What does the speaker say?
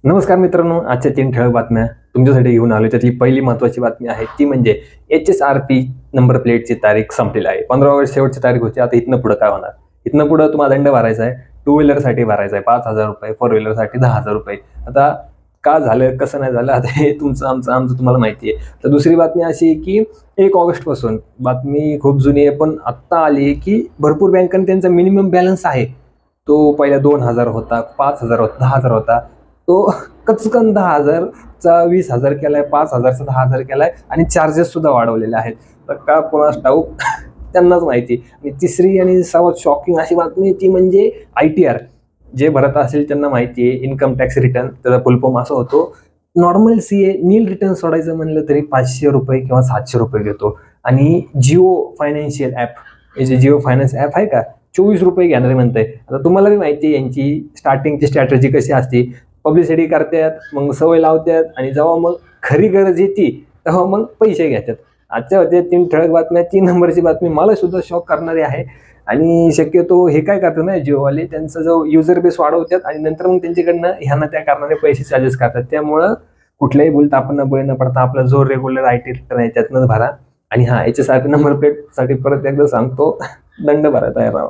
नमस्कार मित्रांनो, आजच्या 3 ठळक बातम्या तुमच्यासाठी घेऊन आलो. त्यातली पहिली महत्त्वाची बातमी आहे ती म्हणजे HSRP नंबर प्लेटची तारीख संपलेली आहे. 15 ऑगस्ट शेवटची तारीख होती. आता इथनं पुढे काय होणार? इथनं पुढे तुम्हाला दंड भरायचा आहे. टू व्हीलरसाठी भरायचा आहे ₹5,000, फोर व्हीलरसाठी ₹10,000. आता का झालं, कसं नाही झालं, आता हे आमचं तुम्हाला माहिती आहे. तर दुसरी बातमी अशी आहे की 1 ऑगस्टपासून बातमी खूप जुनी आहे, पण आत्ता आली आहे की भरपूर बँकांनी त्यांचा मिनिमम बॅलन्स आहे. तो पहिला 2,000 होता, 5,000 होता, 10,000 होता. तो कचकन 10,000चा 20,000 केलाय, 5,000चा 10,000 केलाय आणि चार्जेस सुद्धा वाढवलेले आहेत. तर का कोणास ठाऊक त्यांनाच माहिती. आणि तिसरी आणि सर्वात शॉकिंग अशी बातमी ती म्हणजे ITR. जे भरत असेल त्यांना माहिती आहे, इन्कम टॅक्स रिटर्न. त्याचा फुल फॉर्म असा होतो, नॉर्मल CA नील रिटर्न सोडायचं म्हणलं तरी ₹500 किंवा ₹700 घेतो. आणि जिओ फायनान्शियल ॲप, हे जे जिओ फायनान्स ॲप आहे का, ₹24 घेणारे म्हणताय. आता तुम्हाला बी माहिती आहे यांची स्टार्टिंगची स्ट्रॅटेजी कशी असते. पब्लिसिटी करतात, मग सवय लावतात आणि जेव्हा मग खरी गरज येते तेव्हा मग पैसे घेतात. आजच्या होत्या 3 ठळक बातम्या. 3 नंबरची बातमी मला सुद्धा शॉक करणारी आहे. आणि शक्यतो हे काय करतात ना जिओवाले, त्यांचा जो युजर बेस वाढवतात आणि नंतर मग त्यांच्याकडनं ह्यांना त्या कारणाने पैसे चार्जेस करतात. त्यामुळं कुठल्याही बोलता बळी न पडता आपला जो रेग्युलर IT रिटर्न आहे त्यातनंच भरा. आणि HSRP नंबर प्लेटसाठी परत एकदा सांगतो, दंड भरायला तयार राहा.